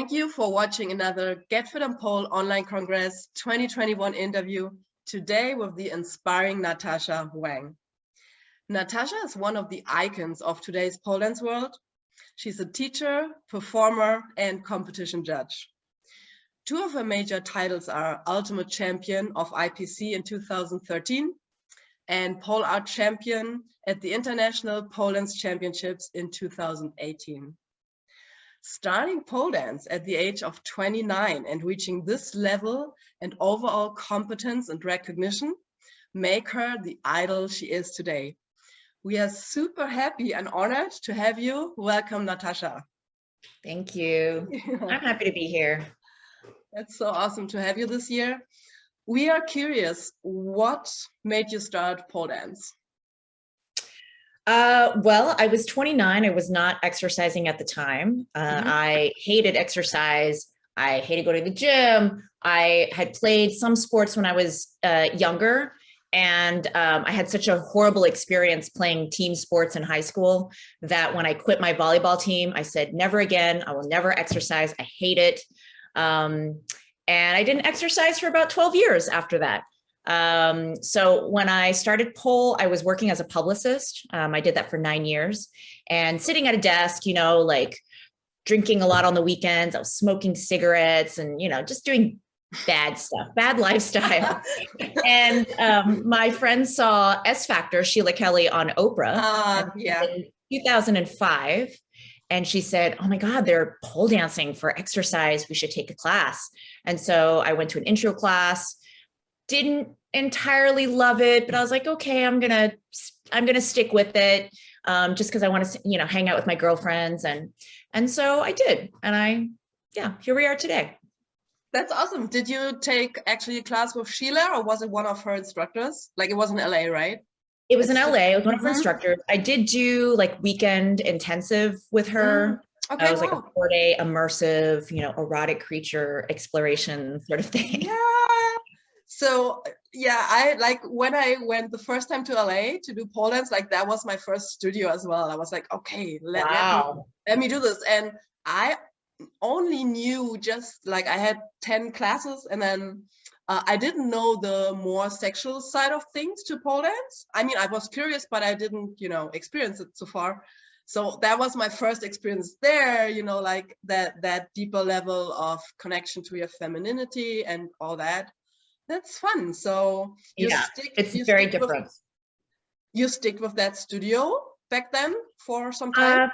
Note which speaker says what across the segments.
Speaker 1: Thank you for watching another Get Fit and Pole Online Congress 2021 interview, today with the inspiring Natasha Wang. Natasha is one of the icons of today's pole dance world. She's a teacher, performer, and competition judge. Two of her major titles are Ultimate Champion of IPC in 2013 and Pole Art Champion at the International Pole Dance Championships in 2018. Starting pole dance at the age of 29 and reaching this level and overall competence and recognition make her the idol she is today. We are super happy and honored to have you. Welcome, Natasha.
Speaker 2: Thank you. I'm happy to be here.
Speaker 1: It's so awesome to have you this year. We are curious, what made you start pole dance?
Speaker 2: Well, I was 29. I was not exercising at the time. I hated exercise. I hated going to the gym. I had played some sports when I was younger. And I had such a horrible experience playing team sports in high school that when I quit my volleyball team, I said, never again. I will never exercise. I hate it. And I didn't exercise for about 12 years after that. So when I started pole, I was working as a publicist. I did that for 9 years and sitting at a desk, you know, like drinking a lot on the weekends. I was smoking cigarettes and, you know, just doing bad stuff, bad lifestyle. And my friend saw S Factor, Sheila Kelly on Oprah in 2005. And she said, oh my God, they're pole dancing for exercise. We should take a class. And so I went to an intro class. Didn't entirely love it, but I was like, okay, I'm gonna stick with it, just because I want to, you know, hang out with my girlfriends, and so I did, and here we are today.
Speaker 1: That's awesome. Did you take actually a class with Sheila, or was it one of her instructors? Like, it was in LA, right?
Speaker 2: It was in LA. It was one of her instructors. I did do like weekend intensive with her.
Speaker 1: Okay,
Speaker 2: it was like a 4-day immersive, you know, erotic creature exploration sort of thing.
Speaker 1: Yeah. So yeah, I like when I went the first time to LA to do pole dance, like that was my first studio as well. I was like, okay, let me do this. And I only knew just like I had 10 classes, and then I didn't know the more sexual side of things to pole dance. I mean, I was curious, but I didn't, you know, experience it so far. So that was my first experience there, you know, like that deeper level of connection to your femininity and all that. That's fun. So
Speaker 2: it's very different.
Speaker 1: You stick with that studio back then for some time?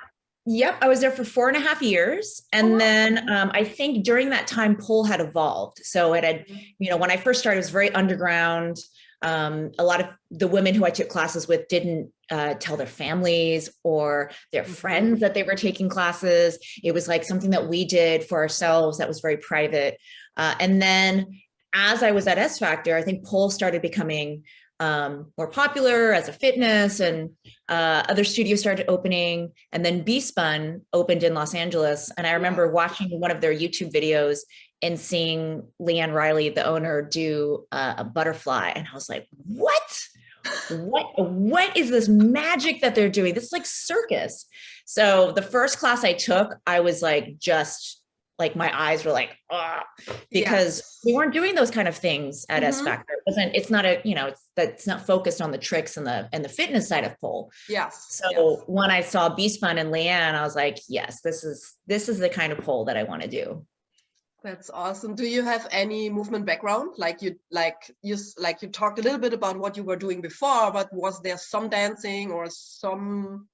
Speaker 2: Yep, I was there for 4.5 years. And then I think during that time, pole had evolved. So it had, you know, when I first started, it was very underground. A lot of the women who I took classes with didn't tell their families or their friends that they were taking classes. It was like something that we did for ourselves that was very private. And then as I was at S Factor, I think pole started becoming more popular as a fitness, and other studios started opening, and then B-Spun opened in Los Angeles. And I remember watching one of their YouTube videos and seeing Leanne Riley, the owner, do a butterfly. And I was like, what is this magic that they're doing? This is like circus. So the first class I took, I was like, just like my eyes were like, because we weren't doing those kind of things at S Factor. It's not a, you know, it's not focused on the tricks and the fitness side of pole. So when I saw B-Spun and Leanne, I was like, yes, this is the kind of pole that I want to do.
Speaker 1: That's awesome. Do you have any movement background? You talked a little bit about what you were doing before, but was there some dancing or something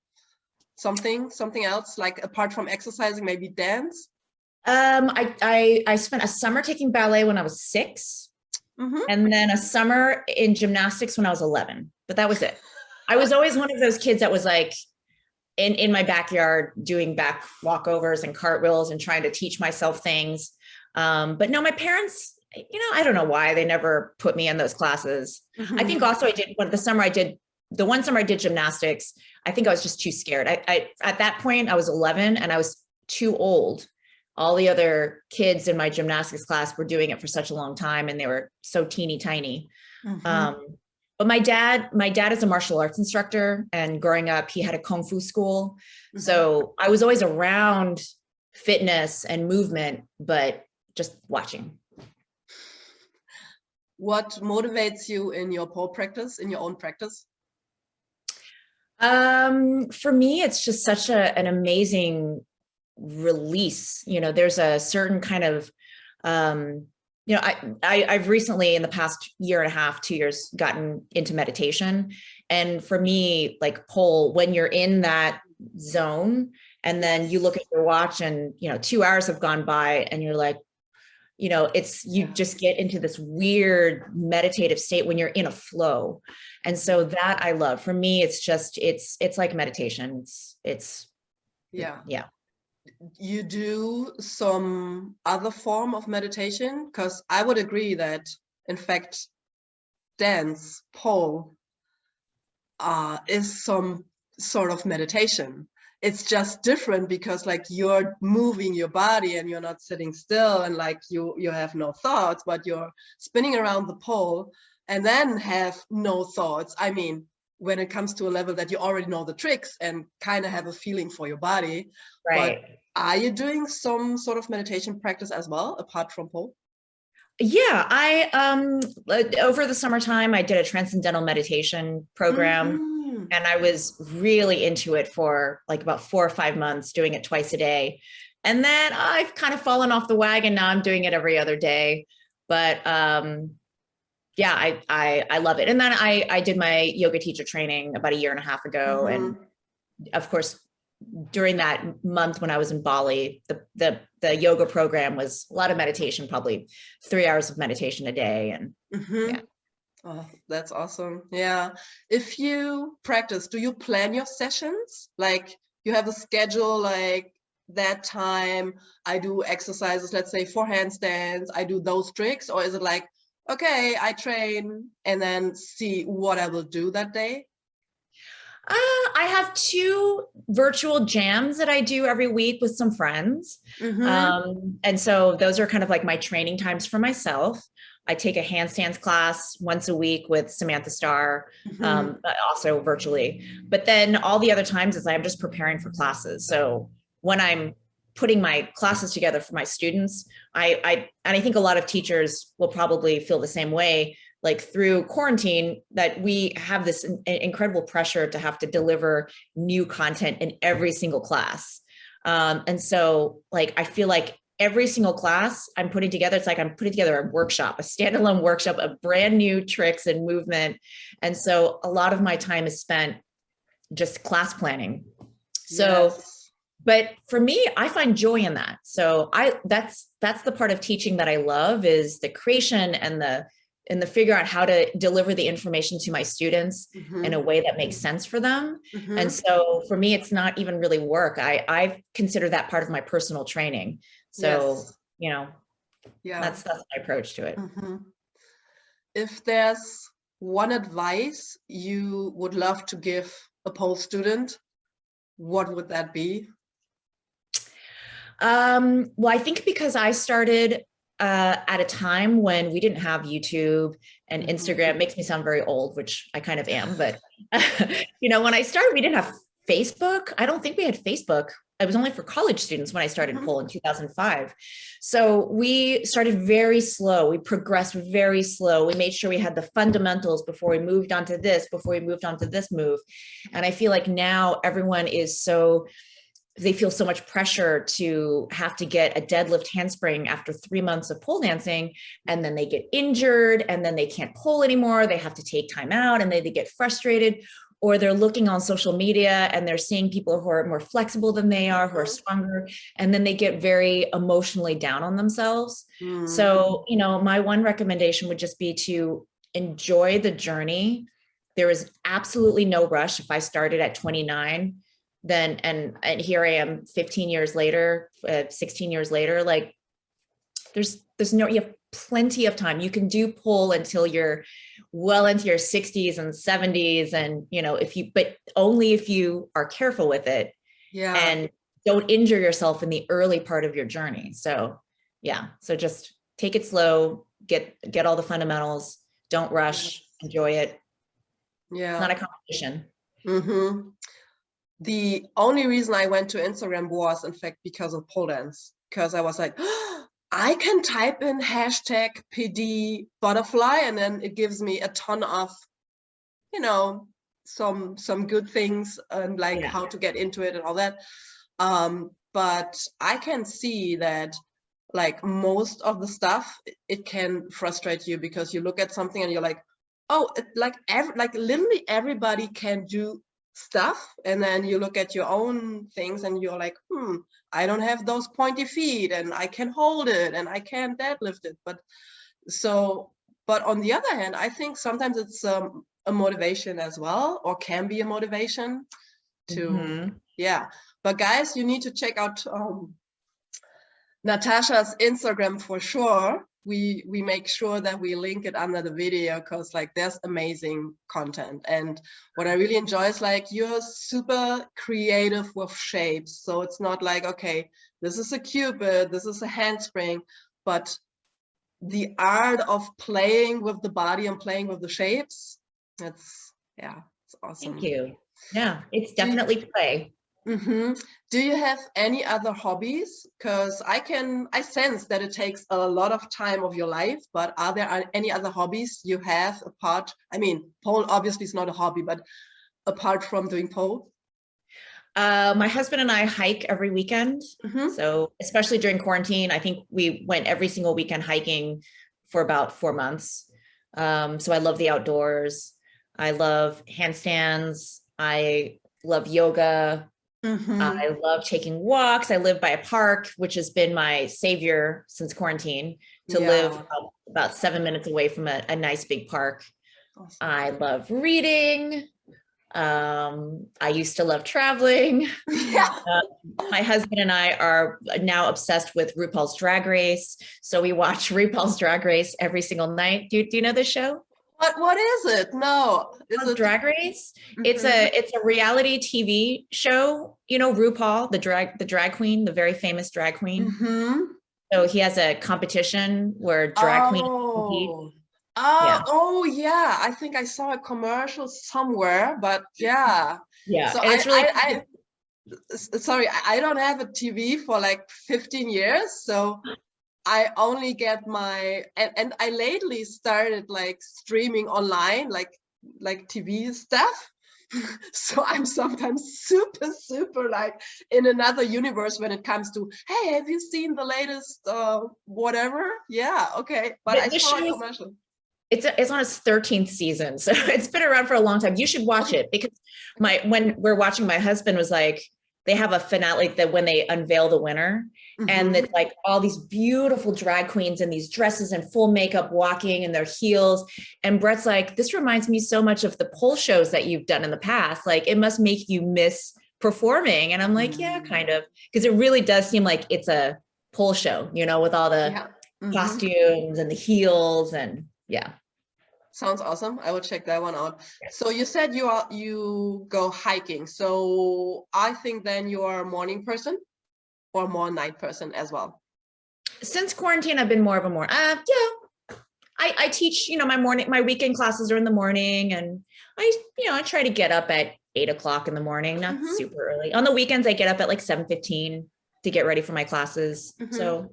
Speaker 1: else, like apart from exercising, maybe dance?
Speaker 2: I spent a summer taking ballet when I was 6, and then a summer in gymnastics when I was 11, but that was it. I was always one of those kids that was like in my backyard doing back walkovers and cartwheels and trying to teach myself things. But no, my parents, you know, I don't know why they never put me in those classes. I think also the one summer I did gymnastics, I think I was just too scared. I at that point I was 11 and I was too old. All the other kids in my gymnastics class were doing it for such a long time, and they were so teeny tiny. But my dad is a martial arts instructor, and growing up, he had a Kung Fu school. So I was always around fitness and movement, but just watching.
Speaker 1: What motivates you in your pole practice, in your own practice?
Speaker 2: For me, it's just such an amazing release. You know, there's a certain kind of, you know, I've recently in the past year and a half, 2 years, gotten into meditation. And for me, like pole, when you're in that zone and then you look at your watch and, you know, 2 hours have gone by and you're like, you know, you just get into this weird meditative state when you're in a flow. And so that I love. For me, it's just, it's like meditation. Yeah.
Speaker 1: You do some other form of meditation? Because I would agree that, in fact, dance, pole, is some sort of meditation. It's just different because like you're moving your body and you're not sitting still and like you have no thoughts, but you're spinning around the pole and then have no thoughts. I mean, when it comes to a level that you already know the tricks and kind of have a feeling for your body.
Speaker 2: Right.
Speaker 1: But are you doing some sort of meditation practice as well, apart from pole?
Speaker 2: Yeah, over the summertime, I did a transcendental meditation program.
Speaker 1: Mm-hmm.
Speaker 2: And I was really into it for like about 4 or 5 months, doing it twice a day. And then I've kind of fallen off the wagon. Now I'm doing it every other day. But yeah, I love it. And then I did my yoga teacher training about a year and a half ago.
Speaker 1: Mm-hmm.
Speaker 2: And of course, during that month when I was in Bali, the yoga program was a lot of meditation, probably 3 hours of meditation a day. And yeah.
Speaker 1: Oh, that's awesome. Yeah. If you practice, do you plan your sessions? Like you have a schedule, like that time I do exercises, let's say for handstands, I do those tricks, or is it like, okay, I train and then see what I will do that day?
Speaker 2: I have 2 virtual jams that I do every week with some friends. And so those are kind of like my training times for myself. I take a handstands class once a week with Samantha Starr, but also virtually. But then all the other times is I'm just preparing for classes. So when I'm putting my classes together for my students, and I think a lot of teachers will probably feel the same way, like through quarantine, that we have this incredible pressure to have to deliver new content in every single class. And so like, I feel like every single class I'm putting together, it's like I'm putting together a workshop, a standalone workshop of brand new tricks and movement. And so a lot of my time is spent just class planning. So, but for me, I find joy in that. So that's the part of teaching that I love, is the creation and the figure out how to deliver the information to my students in a way that makes sense for them. And so for me, it's not even really work. I consider that part of my personal training. So, you know, that's my approach to it.
Speaker 1: If there's one advice you would love to give a pole student, what would that be?
Speaker 2: Well, I think because I started at a time when we didn't have YouTube and Instagram. Makes me sound very old, which I kind of am, but you know, when I started, we didn't have Facebook. I don't think we had Facebook. It was only for college students when I started pole in 2005. So we started very slow. We progressed very slow. We made sure we had the fundamentals before we moved on to this, before we moved on to this move. And I feel like now everyone is they feel so much pressure to have to get a deadlift handspring after 3 months of pole dancing, and then they get injured and then they can't pole anymore. They have to take time out and they get frustrated, or they're looking on social media and they're seeing people who are more flexible than they are, who are stronger, and then they get very emotionally down on themselves. So, you know, my one recommendation would just be to enjoy the journey. There is absolutely no rush. If I started at 29, then, and here I am 15 years later, 16 years later, like there's no, you have plenty of time. You can do pole until you're well into your 60s and 70s. And, you know, but only if you are careful with it and don't injure yourself in the early part of your journey. So yeah, so just take it slow, get all the fundamentals, don't rush, enjoy it. It's not a competition.
Speaker 1: the only reason I went to Instagram was, in fact, because of pole dance. Because I was like, I can type in hashtag PD butterfly, and then it gives me a ton of, you know, some good things and like how to get into it and all that. But I can see that like most of the stuff, it can frustrate you because you look at something and you're like, oh, like literally everybody can do stuff, and then you look at your own things and you're like, I don't have those pointy feet, and I can hold it and I can deadlift it. But on the other hand, I think sometimes it's a motivation as well, or can be a motivation to but guys, you need to check out Natasha's Instagram for sure. We make sure that we link it under the video, because like there's amazing content. And what I really enjoy is like you're super creative with shapes. So it's not like, okay, this is a cupid, this is a handspring, but the art of playing with the body and playing with the shapes, it's awesome.
Speaker 2: Thank you. Yeah, it's definitely play.
Speaker 1: Do you have any other hobbies? Because I sense that it takes a lot of time of your life, but are there any other hobbies you have apart? I mean, pole obviously is not a hobby, but apart from doing pole?
Speaker 2: My husband and I hike every weekend. So especially during quarantine, I think we went every single weekend hiking for about 4 months. So I love the outdoors. I love handstands. I love yoga. I love taking walks. I live by a park, which has been my savior since quarantine, to live about 7 minutes away from a nice big park. Awesome. I love reading. I used to love traveling. My husband and I are now obsessed with RuPaul's Drag Race. So we watch RuPaul's Drag Race every single night. Do you know this show?
Speaker 1: What is it? No. Is it
Speaker 2: Drag Race? It's a reality TV show. You know, RuPaul, the drag queen, the very famous drag queen. So he has a competition where drag queens compete.
Speaker 1: Yeah. I think I saw a commercial somewhere, but yeah. So
Speaker 2: and it's really
Speaker 1: sorry, I don't have a TV for like 15 years, so I only get my and I lately started like streaming online, like TV stuff. So I'm sometimes super like in another universe when it comes to, hey, have you seen the latest whatever? Yeah, okay. But I saw a commercial.
Speaker 2: It's on its 13th season, so it's been around for a long time. You should watch it, because when we're watching, my husband was like, they have a finale that when they unveil the winner, and it's like all these beautiful drag queens in these dresses and full makeup walking in their heels. And Brett's like, this reminds me so much of the pole shows that you've done in the past. Like, it must make you miss performing. And I'm like, yeah, kind of, because it really does seem like it's a pole show, you know, with all the costumes and the heels and
Speaker 1: Sounds awesome. I will check that one out. So you said you go hiking. So I think then you are a morning person or more night person as well.
Speaker 2: Since quarantine, I've been more of a morning. I teach, you know, my weekend classes are in the morning, and I try to get up at 8 o'clock in the morning, not super early. On the weekends, I get up at like 7:15 to get ready for my classes. So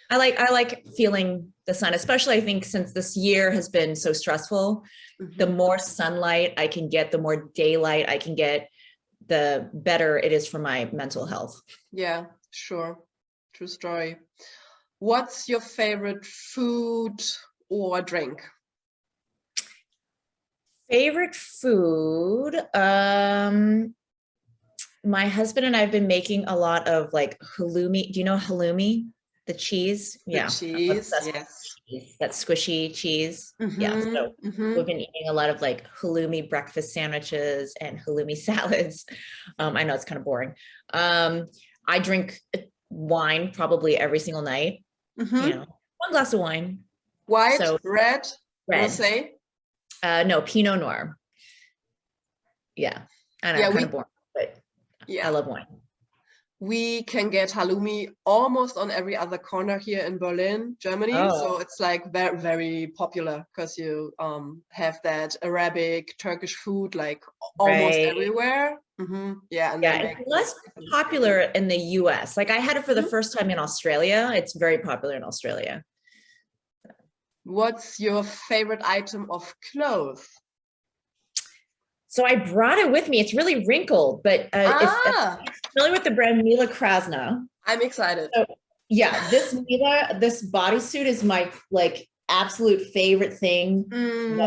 Speaker 2: I like feeling the sun, especially I think since this year has been so stressful. The more sunlight I can get, the more daylight I can get, the better it is for my mental health. Yeah,
Speaker 1: sure. True story. What's your favorite food or drink?
Speaker 2: Favorite food? My husband and I have been making a lot of like halloumi. Do you know halloumi? The cheese,
Speaker 1: cheese, yes.
Speaker 2: Cheese. That squishy cheese, So we've been eating a lot of like halloumi breakfast sandwiches and halloumi salads. I know it's kind of boring. I drink wine probably every single night. You know, 1 glass of wine.
Speaker 1: White, red,
Speaker 2: rosé. No, Pinot Noir. Yeah, I know, kind of boring, but I love wine.
Speaker 1: we can get halloumi almost on every other corner here in Berlin, Germany.
Speaker 2: Oh.
Speaker 1: So it's like very, very popular because you have that Arabic, Turkish food like almost
Speaker 2: Right.
Speaker 1: everywhere. Yeah, and
Speaker 2: Yeah,
Speaker 1: they
Speaker 2: it's
Speaker 1: make
Speaker 2: less popular in the US. Like I had it for the
Speaker 1: Mhm.
Speaker 2: first time in Australia. It's very popular in Australia.
Speaker 1: What's your favorite item of clothes?
Speaker 2: So I brought it with me. It's really wrinkled, but if you're familiar with the brand Mila Krasna,
Speaker 1: I'm excited.
Speaker 2: so yeah, this bodysuit is my like absolute favorite thing. I'm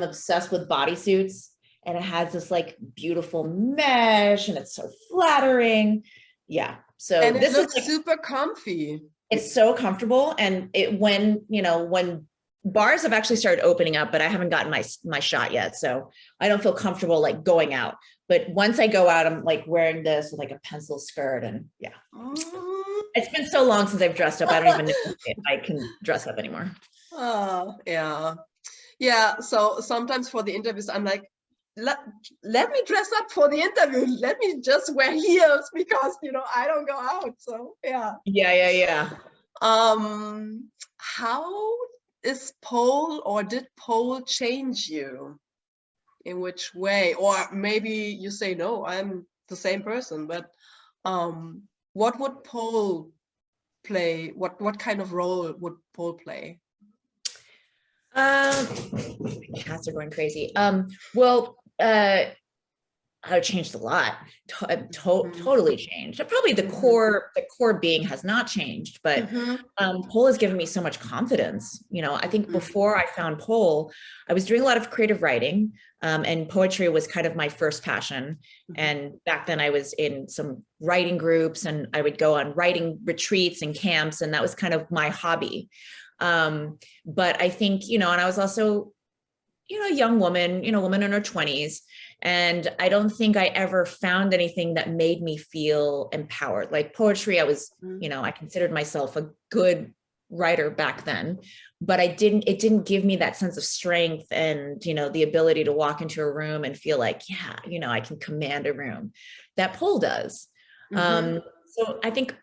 Speaker 2: obsessed with bodysuits, and it has this like beautiful mesh, and it's so flattering. Yeah, so
Speaker 1: And it
Speaker 2: this is
Speaker 1: looks
Speaker 2: like,
Speaker 1: super comfy.
Speaker 2: it's so comfortable, and when bars have actually started opening up, but I haven't gotten my shot yet, so I don't feel comfortable like going out. But once I go out, I'm like wearing this with like a pencil skirt, and yeah. It's been so long since I've dressed up. I don't even know if I can dress up anymore.
Speaker 1: Oh, yeah. Yeah, so sometimes for the interviews, I'm like, let me dress up for the interview. Let me just wear heels because, I don't go out. So, yeah.
Speaker 2: Yeah.
Speaker 1: How is pole or did pole change you? In which way? Or maybe you say, no, I'm the same person, but what would pole play? What kind of role would pole play?
Speaker 2: Cats are going crazy. I've changed a lot. Totally changed. Probably the core being has not changed, but pole has given me so much confidence. I think before I found pole, I was doing a lot of creative writing, and poetry was kind of my first passion. And back then I was in some writing groups, and I would go on writing retreats and camps, and that was kind of my hobby. But I think, and I was also, a young woman, woman in her 20s. And I don't think I ever found anything that made me feel empowered. Like poetry, I was, I considered myself a good writer back then, but it didn't give me that sense of strength and, the ability to walk into a room and feel like, yeah, I can command a room. That pole does. So I think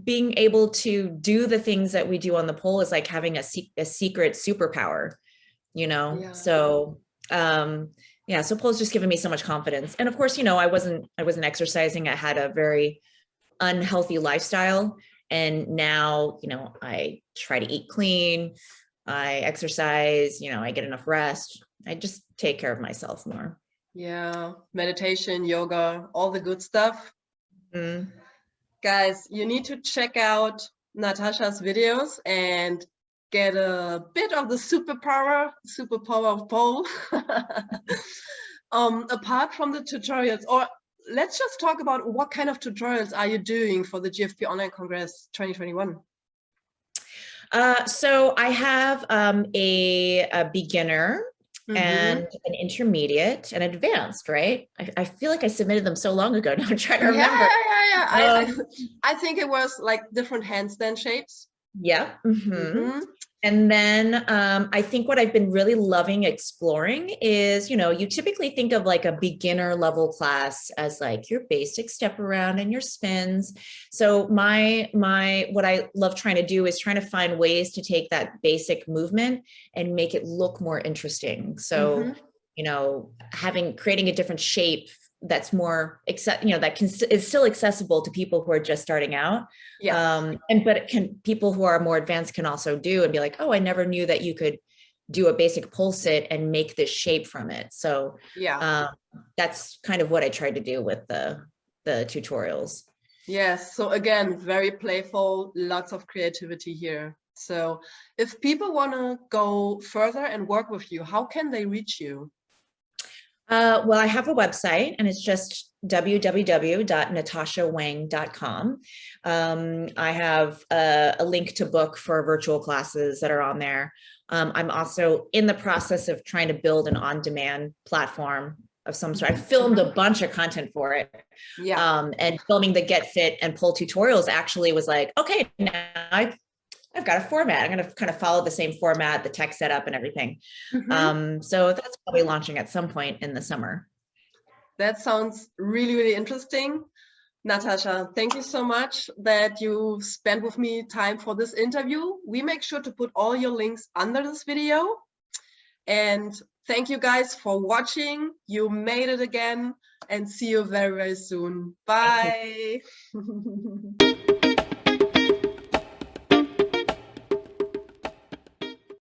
Speaker 2: being able to do the things that we do on the pole is like having a secret superpower,
Speaker 1: Yeah.
Speaker 2: So so pole's just given me so much confidence. And of course, I wasn't exercising. I had a very unhealthy lifestyle, and now, I try to eat clean, I exercise, I get enough rest, I just take care of myself more.
Speaker 1: Yeah, meditation, yoga, all the good stuff. Guys, you need to check out Natasha's videos and get a bit of the superpower of pole. Apart from the tutorials, or let's just talk about what kind of tutorials are you doing for the GFP Online Congress 2021?
Speaker 2: So I have a beginner and an intermediate and advanced, right? I feel like I submitted them so long ago. Now I'm trying to remember.
Speaker 1: Yeah. I think it was like different handstand shapes.
Speaker 2: Yeah. And then I think what I've been really loving exploring is, you typically think of like a beginner level class as like your basic step around and your spins. So what I love trying to do is trying to find ways to take that basic movement and make it look more interesting. So, creating a different shape that's more is still accessible to people who are just starting out. But people who are more advanced can also do and be like, oh, I never knew that you could do a basic pole sit and make this shape from it. So that's kind of what I tried to do with the tutorials.
Speaker 1: Yes, so again, very playful, lots of creativity here. So if people want to go further and work with you, how can they reach you?
Speaker 2: Well, I have a website, and it's just www.natashawang.com. I have a link to book for virtual classes that are on there. I'm also in the process of trying to build an on-demand platform of some sort. I filmed a bunch of content for it. And filming the Get Fit and Pole tutorials actually was like, okay, now I've got a format. I'm going to kind of follow the same format, the tech setup and everything. So that's probably launching at some point in the summer.
Speaker 1: That sounds really, really interesting. Natasha, thank you so much that you spent with me time for this interview. We make sure to put all your links under this video. And thank you guys for watching. You made it again, and see you very, very soon. Bye.